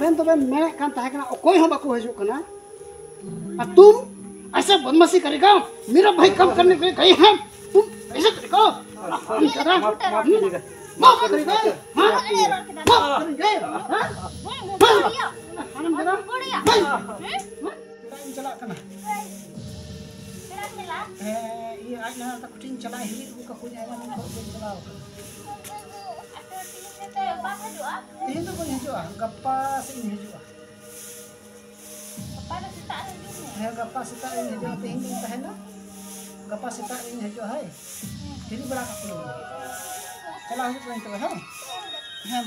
अबेन तो मैं कान ताहे कना कोई हो बाको हजू कना और तुम ऐसे बदमाशी करेगा मेरा भाई कम करने के लिए गई है तुम ऐसे करेगा माफ करेगा हां माफ करेंगे हम जरा चला कना ये आज ना तक कुछ चला हिली को कुछ आएगा नहीं को चलाओ ini tuh punya juga, gapa sih ini juga. Gapa sita ini juga tinggi tahan gapa sita ini juga hai. Jadi berapa kilo? Kalau aku pengen coba hai.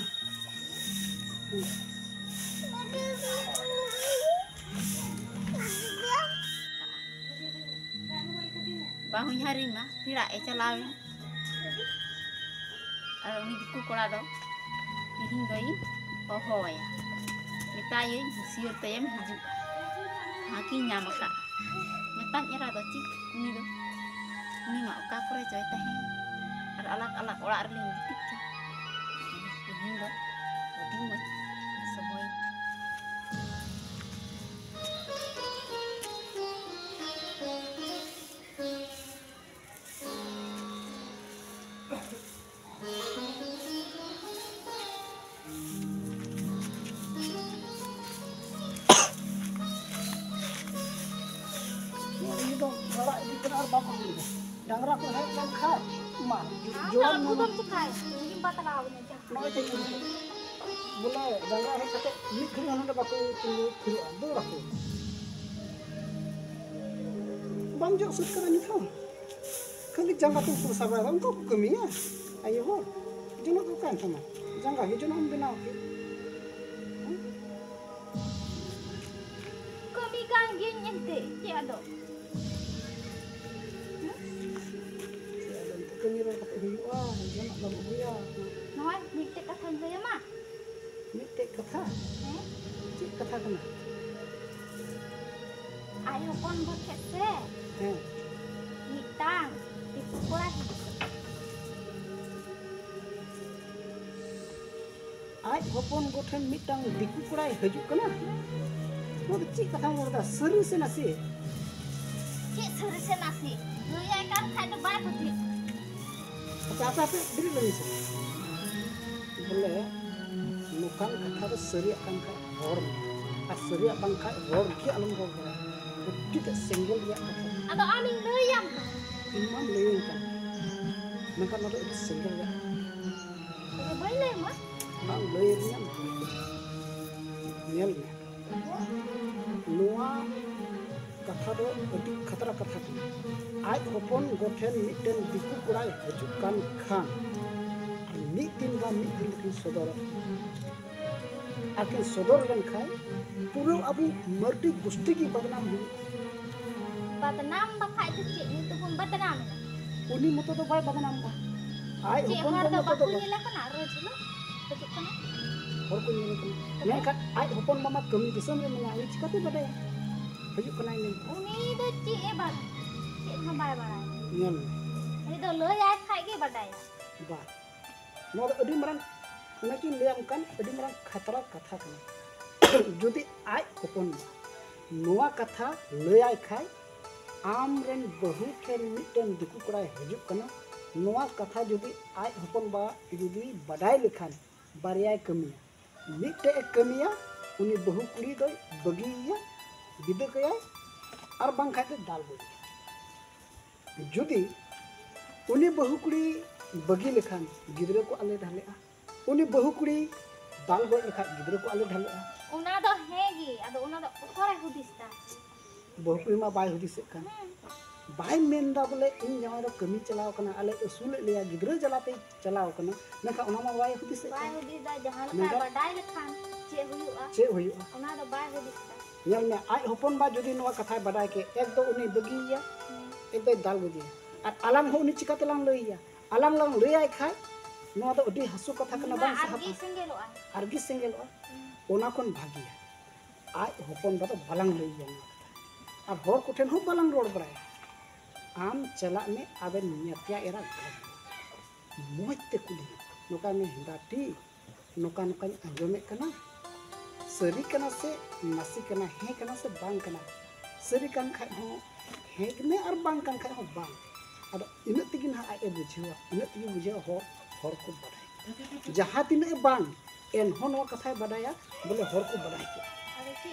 Bangun hari mah, tidak ecelah. Ini buku kola do. Ini gay, oh ya. Kita ye siur tayam hiju. Haki nyamaka. Metan era do cik ini do. Ini mak ka kore joy tahe. Alak olah arling tik. Ini do. Jadi mah semuanya. Dangra ko hai lang kha ma joan mo Bukan cekai, ini batal awalnya cak. no te bola dangra hai kate ni khri hana ba ko khri ando rakho bang jo sut kara ni kham khali janga tu pur sabra ram to kami ya ayo ho jono ko kan sama janga he jono hum bina ke Kami kan gin ente, ya do. Kami ro kate hiwa jono ba buya Noi, nikte kathan saya mah. mitte katha cik katha kana Ayo kon buat kese. Mitang, dipukul. aj hopon gothen mitang diku kurai haju kana no cik katha morda sari se nasi Cik suruh senasi. Luya kan saya baik putih. apa beri lagi sih boleh nukan kata tu seriak kan kak orang seriak bang kak orang ki alam orang kita single dia kata Atau aning luyang. imam lewing kan mereka ada single dia Boleh mah. nang lewingnya nyel nuah kata do adi kata aj hopon gothen mitten diku kurai hajukan khan mitten kin sodor akin sodor gan khai puro abu mardi gusti ki badnam hu Badnam bakai tu cik ni tu pun badnam. uni moto to bai badnam ba aj Cik hopon har ko do moto baku to ni lah kan arus lu. Betul kan? hor ko ni kan menkat aj hopon mama kami disam re menyanyi cikati badai hajuk kana ini Uni tu cik bad. Cik mah barai. nyel Ini tu luyang kai ke badai. ba no adi marang nakin liam kan adi marang khatara katha kana jodi aj hopon noa katha leyai khai amren bahu ken mitten diku kurai hajuk kana noa katha jodi aj hopon ba jodi badai lekhan bariyai kami mitte ek kamiya uni bahu kuri doi bagiya bida kayai ar bang khai te dal boy jodi uni bahu kuri bagi lekhan gidra ko ale dhalea uni bahu kuri dal boy lekhan gidra ko ale dhalea Una do hegi, ado una do okore hudista. bahu kuri ma bai hudi sek kan bai menda bole in jama ro kami chalao kana ale usul leya gidra jalate chalao kana mekha ona ma bai hudi sek Bai hudista jahan ka badai lekhan. Cik huyu'a. che hoyu Una do bai hudista. nyal me aj hopon ba jodi noa katha badai ke ek do uni bagiya ek do dal bodi ar alang ho uni chikate lang loiya alang lang loyai khai noa do adi hasu katha kana bang sahap Argi senggelo'a. argi sengelo ona kon bhagiya aj hopon ba to balang loiya ar hor koten ho balang rod bray am chala me aben nyatya era moj te kuli noka me hindati noka anjome kana seri kana se nasi kana he kana se bang kana seri kan khai ho he kene ar bang kan khai ho bang ada ina tigin ha ai bujhiwa ina tigi bujhiwa hor ko badai jaha tine bang en hono katha badaya bole hor ko badai ke ada ki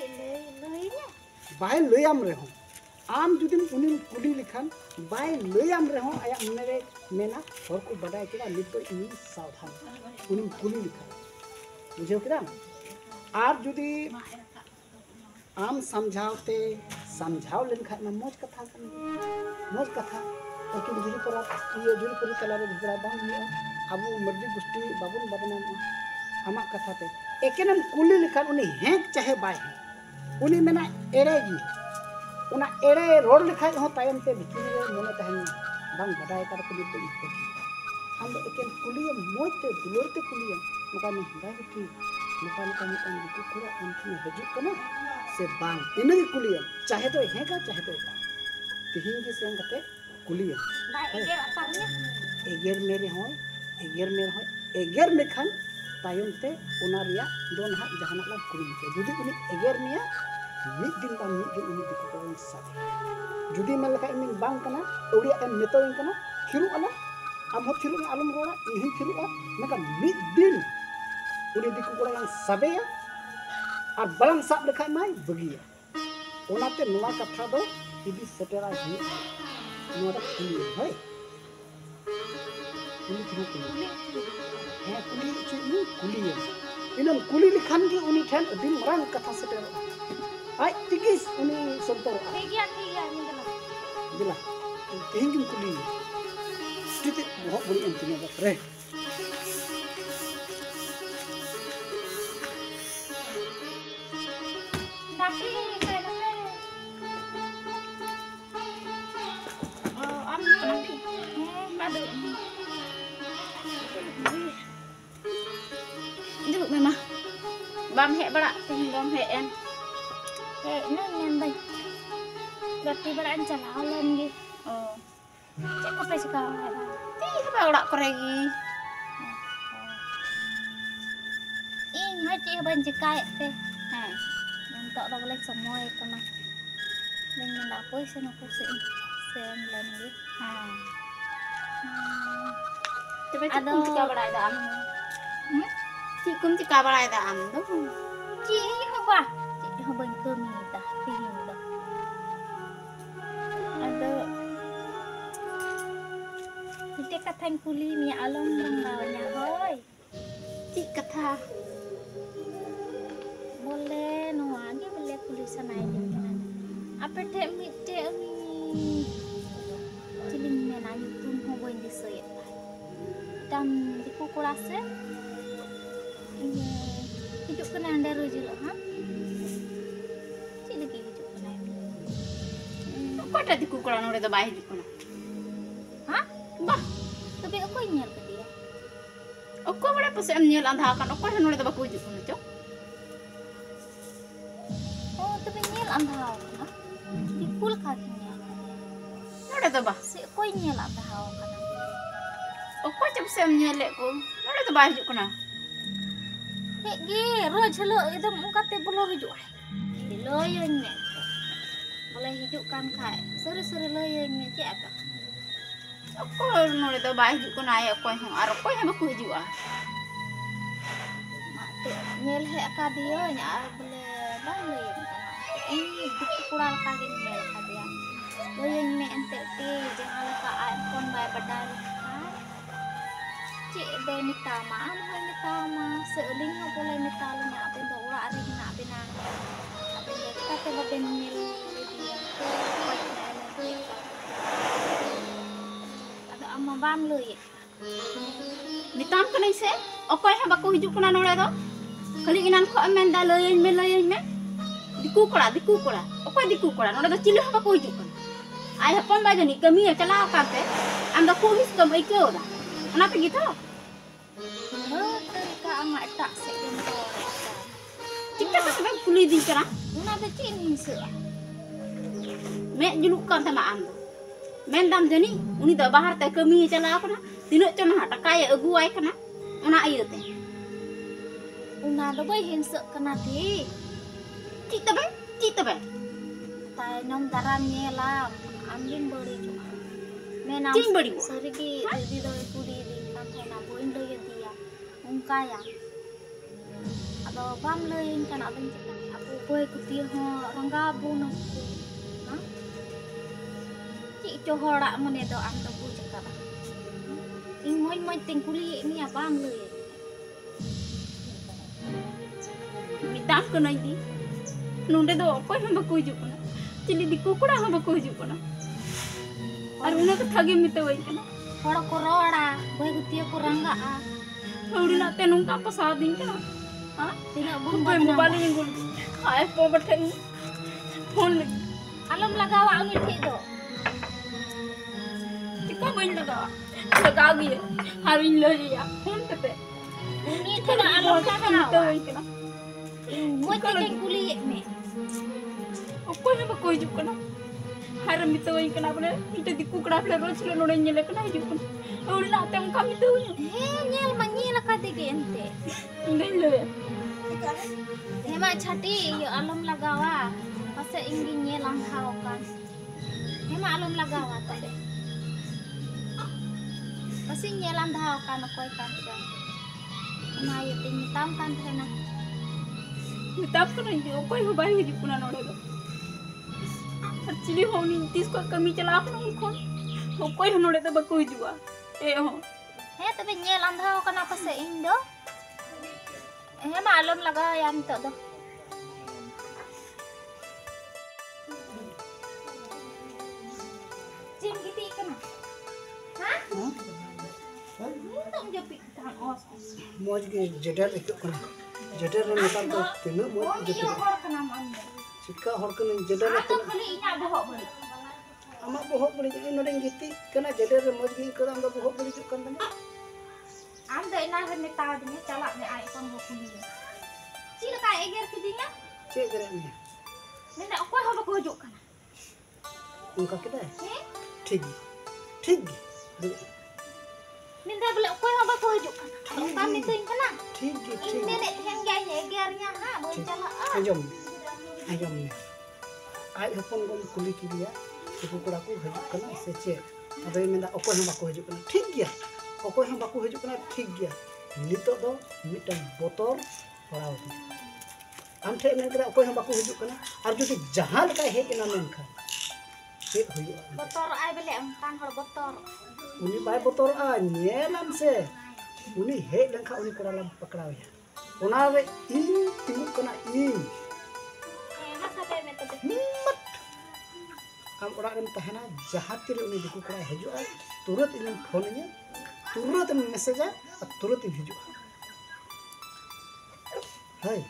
lei nya bai leyam reho am judin unin kuli likhan bai leyam reho aya mere mena hor ko badai ke nito ini सावधान unin kuli likhan बुझे किदा are जुदी आम समझावते समझाव लेन खाना मोज कथा कर मोज कथा लेकिन जुरी पर ये जुरी पर तला रे झगड़ा बांग हुआ अब मर्जी गुष्टी बाबुन बाबना आमा कथा ते एकेनम कुली लिखान उनी हेक चाहे बाय उनी मेना एरेगी उना एरे रोड लिखाय हो तायम ते भितरी रे मने तहन बांग बडाय कर कुली ते हम एकेन कुली मोज ते दुलर ते कुली bukan hendak itu bukan kami itu kurang antum hajut kana se bang ini kuliah चाहे तो है का चाहे तो का तिहिं के सेंग कते कुलिया एगर अतरnya एगर मेरे होय एगर में खान तायम ते ओना रिया दोन हाथ जहाना ला कुली के जुदी उनी एगर मिया मिद दिन बा मिद दिन उनी दिको को साथे जुदी मन लका इमिन बांग kana ओडिया एम मेतोइन kana खिलु अला am hot खिलु alum roda ihin खिलु a maka mid din udah dikukuran yang sabe ya, ar balang sab dekai mai begiya. Onate nuwa katha do idi setera hi nuwa da kuli hai. Kuli kuli. He kuli chu kuli ya. Inam kuli likhan ki uni than din marang katha setera. Ai tigis uni sontor. tiga ni dalam Jela. Tingin kuli. Titik mohok beli entinya re. Duduk memang bam hek berak ting bam hek en hek nan nan bay berarti berak jalan lagi oh cek apa sih kau ada ti apa urak koregi ing haji ban jekai teh ha nantok dah boleh semua itu mah dengan apa sih nak pusing sen lagi ha coba cek jika berak ada am chị cũng chỉ cả bài đã ăn đó chị không qua chị không bình cơm gì ta thì hình đó ada kita katakan kuli mi alam bawahnya hoy chị kata boleh nuan dia boleh kuli sana ini apa teh mi teh mi ciling menanya tuh mau boleh disayat dan di kukulase hidup kena anda rujul ha cik lagi hidup kena kau ada di kukulan udah terbaik di kuna ha bah tapi aku nyel ke dia aku boleh pasti nyel andhakan aku kan udah terbaik hidup kuna cok oh tapi nyel andhakan di kul kakinya udah terbaik si aku nyel andhakan aku cak pasti nyel aku udah terbaik hidup kuna Gi, roh helo itu mukate boleh hidup. Loyong nek. Boleh hidupkan kai. Seri-seri loyong nek cek apa? Aku noleh tu baik hidup kena ayah kau yang arok kau yang aku hidup ah. Mak tu nyel hek ka dia nya boleh balik. Ini kurang kali nyel ka dia. Loyong nek ente ti jangan ka ai kon bai badal. Cik dah minta maaf, minta maaf. Seling aku boleh minta lu nak apa yang orang ada nak apa nak. Apa yang kita telah benil dia tu, ada amma bam lu ya. Minta apa ni se? Apa yang aku hidup kena nolak tu? Kali inan kau amenda loyang me. Dikukula. Apa dikukula? Nolak tu cilu apa aku hidup kena. Ayah pun baca ni kami ya celah apa te? Anda kuis kamu ikut dah. Kenapa gitu? Mereka amat tak segentor. Kita tak kulit di sana. Kenapa cini se? Mek julukan sama anda. Mendam jeni, uni dah bahar tak kami celah apa na? Tidak cuma tak kaya aguai kena. Mana air teh? ना दो by हिंसा कना थी चित बे ताई नम दाराम ᱧᱮᱞᱟᱢ आमदिन बड़ी जो मैं नाम चीन बड़ी सरी की दीदी दो कुड़ी दी kan थेना बोइन लय दिया उनका या अदो बाम लयिन kan अदन aku boy kuti ho rangga bu no ha ci cho horak mene do am do bu cakap ing moy ting kuli ni abang lay मिताम को नहीं दी नोंडे दो कोई हम बको हिजुक ना चिली दिकु कोड़ा हम बको हिजुक ना और उन्हें को थगे मिते वही कना hora ko roda boy kuti ko rangga a उड़ी ना ते नुंका पसा दिन कना हां tina bu कोई मोबाइल में गुल खाए पो बैठे phone alam lagawa uni thi do टिका बन लगा गई हारिन ले लिया फोन करते uni tina alam मिते lagawa वही कना moy ting kuli me कोई हम बको हिजुक कना हर मिते वही कना बोले इटे दिकु कड़ा बोले रोज ले नोड़े ñele कना हिजुक कना उड़ी ना ते उनका मिते वही nyel ma nyel ka de ente नहीं ले hema chati yo alam lagawa pase ingin nyelang hau kan hema alam lagawa tabe pase nyelang hau kan koi kan ja na yo ting tam kan thena मिताब को नहीं जो कोई हो बारी हिजुक कना नोड़े दो एक्चुअली होनी तीस को कमी चला अपना उनको हो कोई नोड़े तो बको हिजुआ ए हो he tabe nyelang hau kan pase ing do hema alam lagawa ya mito do Jim gitu kana ha Tong japi tang os मौज के जडर एक कना जडर रे नेतार तो तिना मौज Iya जडर hor kana man चिका हर कने जडर Atau kali inya bohok balik आमा बहुत बड़ी नोडे गिती कना जडर रे मौज के कदम दा बहुत बड़ी जो कन am dai na hen meta dinya calak me ai pon boku dia cila ka eger kidinya चे करे ने nenda aku hoba ko juk kana उनका केदा he ठीक ठीक nenda bele aku hoba ko juk kana ka mituin kana ठीक in nene hen ga egernya ha bon calak ah आजम आजम ने आज हपन गम कुली की दिया इको कोड़ा को हजू कना से चे अबे मेंदा ओको हम बाको हजू कना ठीक गया ओको हम बाको हजू कना ठीक गया नितो दो मिटन बोतल पड़ाव दी आम ठे मेन करा ओको हम बाको हजू कना और जो जहां लका हे केना मेन खा से होयो botor ai bele kan hor botor उनी बाय बोतल आ नेलम से उनी हे लंखा उनी कोड़ा लम पकड़ाव या ओना रे इन तिमु कना इन masa pe me tabe हिम्मत हम ओड़ा रेम तहना जहां तिरे उनी दिकु कोड़ा हजुआ तुरंत इन फोन nya तुरंत मैसेज आ तुरंत इन हजुआ हाय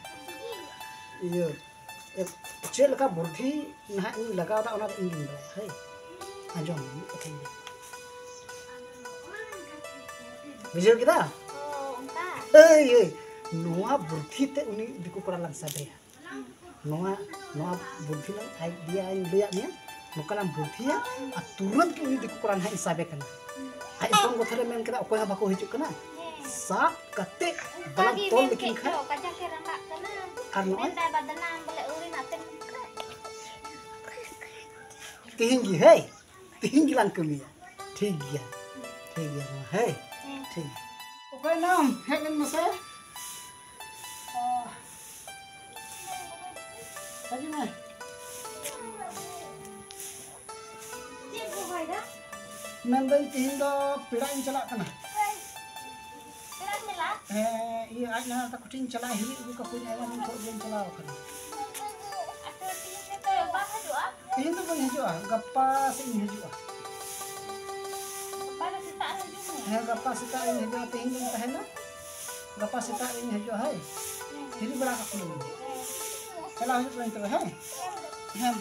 ये चे लका बुद्धि ना इन लगाव दा ओना इन दिन बड़ा हाय आजम ओके बुझो किदा oh unta ए नोआ बुद्धि ते उनी दिकु कोड़ा lang sabe नोआ नोआ बुद्धि lang आई दिया इन लिया ने नोकलाम बुद्धि आ तुरंत के उनी दिकु कोड़ा ना हिसाबे कना आई फोन को थरे मेन करा ओको हा बाको हिजु कना साप कते बलम तोल लेकिन खा kaca ke rangga kana ar नोआ nenda badanam bele uri naten tinggi है tinggi lang kemiya ठीक गया है ठीक ओके नाम है नन मसे Lagi mah. Cik ko hoy da Nanday tihin do pira in chala kana. Kira nila Iya aj na ta kuting chala hiri bu ka punya wa min ko jen chala kana. atau tihin to ba haju ah Tihin to bani haju gappa se in haju. para sita haju Gappa sita in haju tihin do tahena. Gappa sita in haju hai. Hiri bala ka kuno. Chala haju pen to hai. Hem.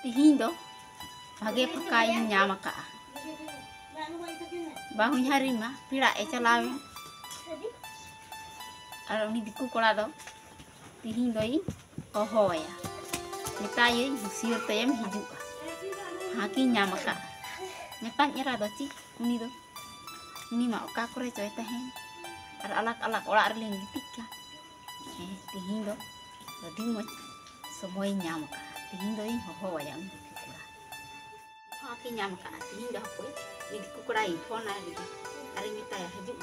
Tihin do bage pakain nyama ka bahu hari mah pira chalawe aro ni diku kola do tihin doi ohoya mitai siur tayam hiju haki nyama ka Metan era do ci uni do. Ini mak oka kore coy tahen. Ar alak-alak ora arling gitika. Tihin do. Adi mo semoy nyam ka. Tihin do in ho wayang kukura. Aki nyam ka tihin do ko. Ni kukura I phone na di. Ari mita ya haju.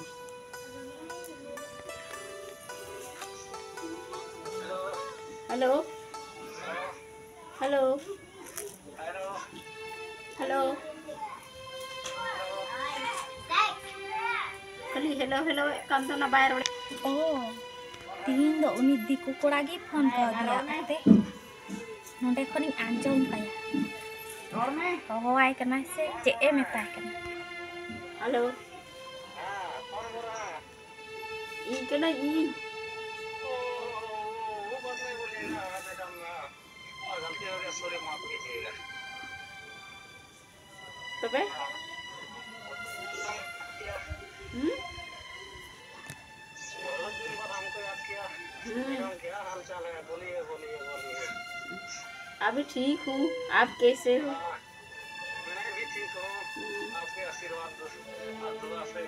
Halo. Halo. Halo. Kali hello kam to na bayar. Oh, tihin do uni diku kora gi phone ka dia ate. Nonde khoni anjom kaya. Hawai kana se ce e metai kana. Halo. Ih kena ih. Tapi? अभी ठीक हूँ, आप कैसे हो? मैं भी ठीक हूँ, आपके आशीर्वाद और दुआ से।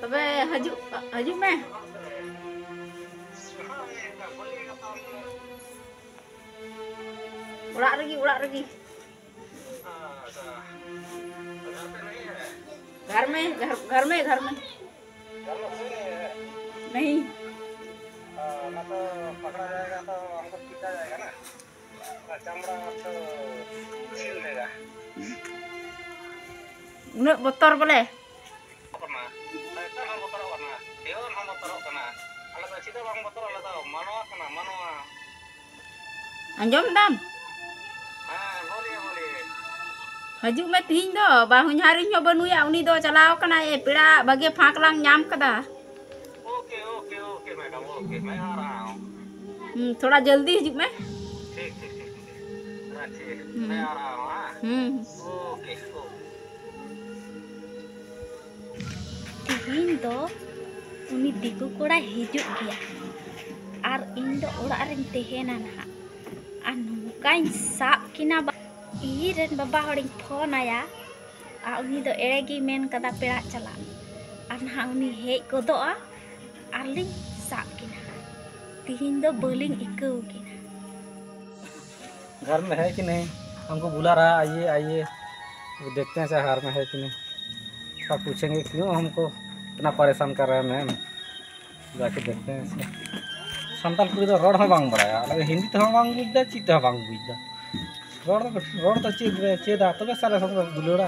तबे हजू मैं उड़ा रगी घर में नहीं ना तो पकड़ा जाएगा तो हमको पीटा जाएगा ना, चमड़ा तो छील देगा। उन्हें बतर बोले करना, ऐसा हम बतर करना, देवन हम बतर करना, अलग अच्छी तो हम बतर अलग तो मनवा करना मनवा। अंजम दाम हाँ बोलिए हजू में तीन दो बाहु झारी नो बनुया उनी दो चलाओ कना ए पेड़ा बगे फाक लांग नाम कदा। ओके मैडम ओके, मैं आ रहा हूँ। थोड़ा जल्दी हजू में। ठीक मैं आ रहा हूँ। हाँ okay tihin do uni diku kora hijuk dia. Ar indo ora ring tehena na. Anu kain sak kina ba iren baba horing phone aya. Uni do eregi men kada pera chala. Anha uni hej kodoa arling sak kina. Tihin do boling ikau kina. घर में है कि नहीं, हमको बुला रहा आइए वो देखते हैं घर में है कि नहीं। सब पूछेंगे क्यों हमको इतना परेशान कर रहे हैं मैम, जाके देखते हैं इसे। संतालपुरी तो रोड में बांग बड़ाया लेकिन हिंदी तो हम बांग बुझदा चीज तो बांग बुझदा रोड तो चेदा तो सारे सब बुलोड़ा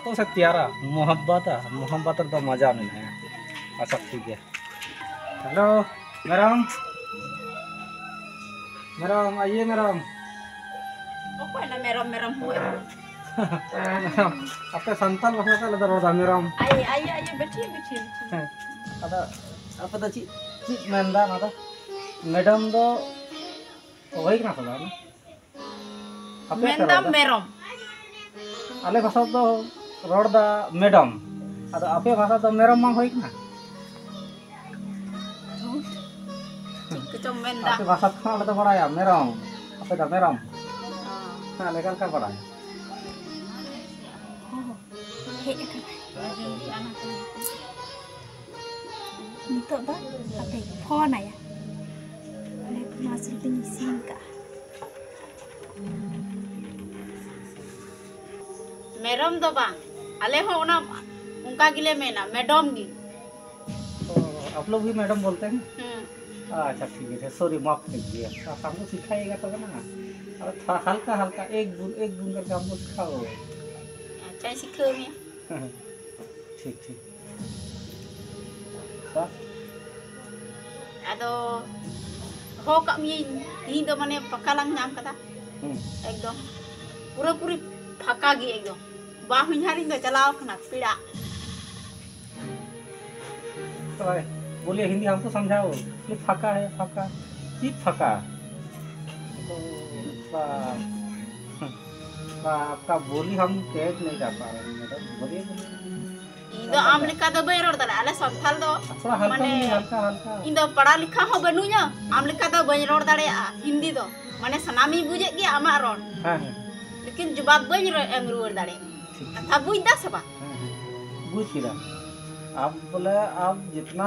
तो से त्यारा मोहब्बत तो मजा नहीं है। अच्छा ठीक है। हेलो मैडम आइए madam. Apa na meram ho. आपका संताल भाषा का लगा रोड मैडम। आइए बैठिए। ada apa dah cik menda nada madam do oi kena sada na apa Mendam merom. ale bhasa do rod da madam ada ape bhasa do merom mang hoi kena Kecom menda. ape bhasa khana da bada ya merom ape da merom na legal ka bada Hej kana. Nito do ape phone aya. Le masuk tinggi singka. Merom do bang. Ale ho ना उनका गिले में ना madam गी। तो आप लोग भी मैडम बोलते हैं। अच्छा ठीक है सॉरी माफ कीजिए आप हमको सिखाइएगा तो ना और हल्का एक गुण करके हमको सिखाओ। अच्छा सिखाओ मैं। ठीक Ado ho kami ini do mane pakalang nyam kata एकदम पूरी फाका गी एकदम बाहु झारी दो चलाओ कना पीड़ा। तो बोलिए हिंदी हमको समझाओ ये फाका है फाका चीज फाका तो आपका बोली हम कैच नहीं कर पा रहे हैं मैडम बोलिए इदो आम लिखा दो बेरोड दला आले संथाल दो थोड़ा हल्का माने हल्का इदो पढ़ा लिखा हो बनुया आम लिखा दो बेरोड दड़े हिंदी दो माने सनामी बुझे गया आमा रोड हाँ हाँ लेकिन जवाब बन एम रुआर दाड़े कथा बुझ दा सबा बुझ किया आप बोले आप जितना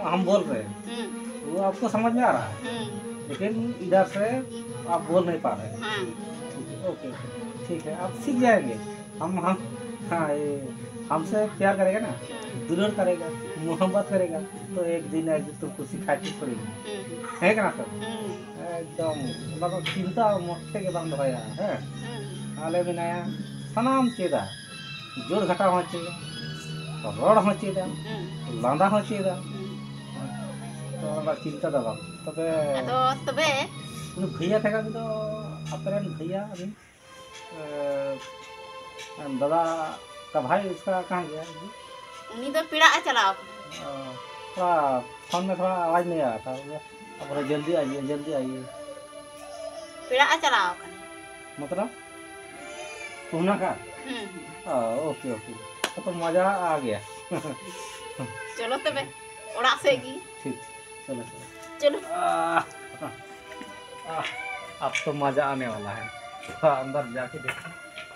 हम बोल रहे हैं वो आपको समझ में आ रहा है लेकिन इधर से आप बोल नहीं पा रहे हैं। हाँ ओके ठीक है आप सीख जाएंगे। हम हाँ ये हमसे प्यार करेगा ना दुलार करेगा मोहब्बत करेगा तो एक दिन तुमको सिखा के छोड़ेगी है क्या सर एकदम मतलब चिंता मोटे के बंद होया है आले में नया सनाम चेदा जोर घटा हो चेदा रोड हो चेदा लांदा हो चेदा तो चिंता दबा तबे तो तबे उन भैया थे तो अपने भैया अभी दादा का भाई उसका कहाँ गया उन्हीं तो पीड़ा चलाओ थोड़ा फोन में थोड़ा आवाज़ नहीं आ रहा था अब जल्दी आइए पीड़ा चलाओ मतलब पूना का ओके ओके तो मज़ा आ गया चलो तबे उड़ा से की ठीक चलो चलो अब तो मज़ा आने वाला है तो अंदर जाके देखो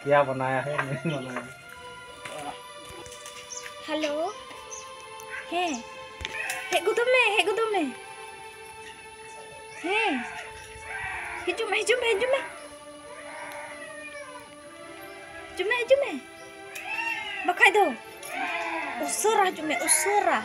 क्या बनाया है नहीं बनाया है। हेलो हे गुदम में हे हिजुमे बखाई दो उसरा हिजुमे उसरा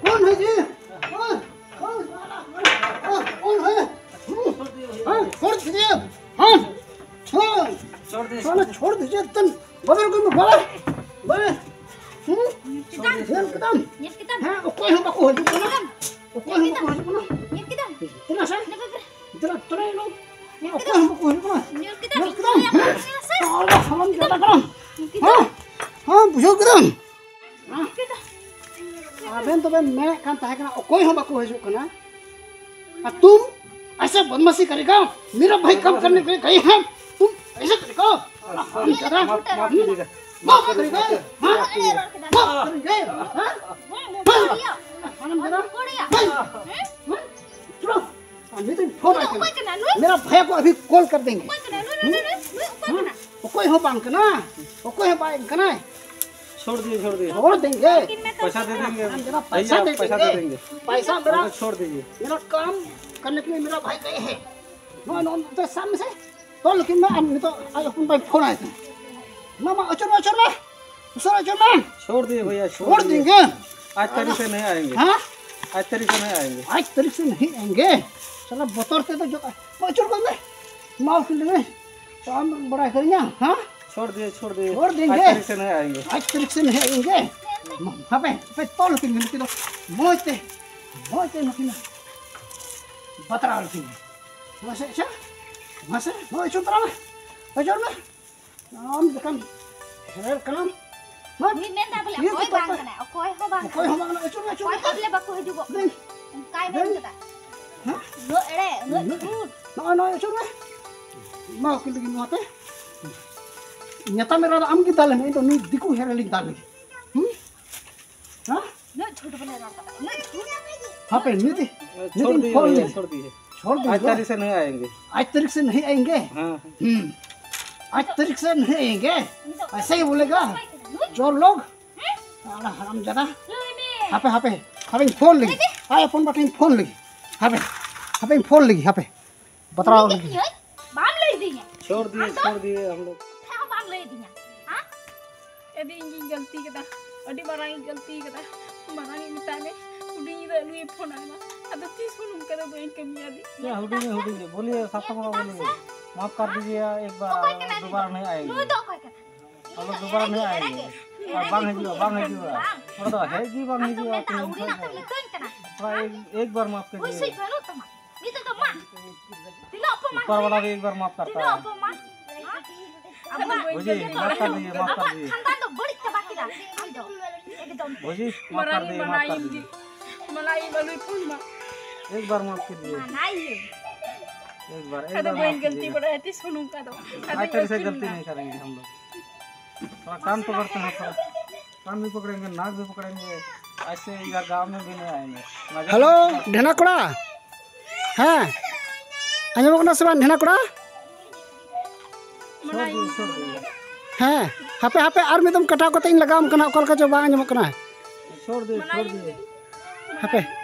कौन है जी कौन है छोड़ दीजिए हाँ छोड़ दीजिए तुम बदल को बड़े एकदम हाँ कोई हम बाको हो चुका ना कोई हम बाको हो चुका ना इतना सा इतना लोग कोई हम बाको हो चुका ना एकदम और हम ज्यादा करो हाँ बुझो एकदम अबेन तो बेन मैं कान ताहे कना कोई हम बाको हो चुका ना तुम ऐसे बदमाशी करेगा मेरा भाई कम करने के लिए गए हैं तुम ऐसे करेगा माफ करेगा हाँ करेंगे नहीं तो फोन मेरा भैया को अभी कॉल कर देंगे कोई हो बैंक ना कोई हो बैंक ना छोड़ दिए छोड़ देंगे पैसा दे देंगे पैसा दे देंगे पैसा मेरा छोड़ दीजिए मेरा काम करने के लिए मेरा भाई गए हैं नो तो सामने से तो लेकिन मैं तो आज अपन भाई फोन आए थे मामा अचर छोड़ दिए भैया छोड़ देंगे आज तारीख से नहीं आएंगे हाँ आज तारीख से नहीं आएंगे आज तारीख से नहीं आएंगे चलो बतौरते तो जो अचर कर ले माफ कर ले तो हम बड़ा करेंगे हाँ छोड़ दिए छोड़ देंगे आज तारीख से नहीं आएंगे आज तारीख से नहीं आएंगे हाँ पे तो लेकिन तो मोते लेकिन बतरा लेकिन मसे अच्छा मसे वो चुप रहा में हम दुकान हेर कलम मी मेंदा बोले कोई बांग कना कोई हो बांग चुप कोई हबले बाको हिजुगो काय बेन कता हां नो एड़े नो फ्रूट नो चुप मा के लगी नोते नेता मेरा आम की दाल में तो नी दिकू हेर लिख दाल हां नो छोट बने रहा नो हां पे नीति छोड़ दिए आज तारीख से नहीं आएंगे आज तारीख से नहीं आएंगे हाँ आज तारीख से नहीं आएंगे ऐसे ही बोलेगा जोर लोग हराम ज्यादा हाँ पे फोन लगी आए फोन बटन फोन लगी हापे हापे फोन लगी हापे बतराओ लगी बाम ले दिया छोड़ दिए हम लोग हाँ बाम ले दिया हाँ यदि इनकी गलती कदा अड़ी मारांगी गलती कदा मारांगी मिताने उड़ी इधर लुई फोन आना अदा तीस फोन कदा बहन कमी आदि क्या हुडी बोलिए सातों को बोलिए माफ कर दीजिए एक बार दोबारा नहीं आएंगे तू तो कोई कर हम लोग दोबारा नहीं आएंगे और बांग है और तो है जी बांग है जी उड़ी ना तले तो इनका एक बार माफ कर वैसे दीजिए करो तुम नहीं तो मां दिला अपमान ऊपर वाला भी एक बार माफ करता दिला है अपमान भोजी माफ कर दीजिए खानदान तो बड़ी तबाह किया हम दो एकदम भोजी माफ कर दीजिए मलाई लुई फोन मा एक बार माफ कीजिए नहीं एक बार कदा बहन गलती बड़ा है तीस फोन कदा आज तेरे से गलती नहीं करेंगे हम लोग थोड़ा कान पकड़ते हैं थोड़ा कान भी पकड़ेंगे नाक भी पकड़ेंगे ऐसे इधर गांव में भी नहीं आएंगे हेलो ढेना कोड़ा हाँ आंजम को से ढेना कोड़ा छोड़ दिए हाँ हापे हापे आर में तुम कटाव करते लगाम कना कल का जो बांग आंजम कना छोड़ दिए हापे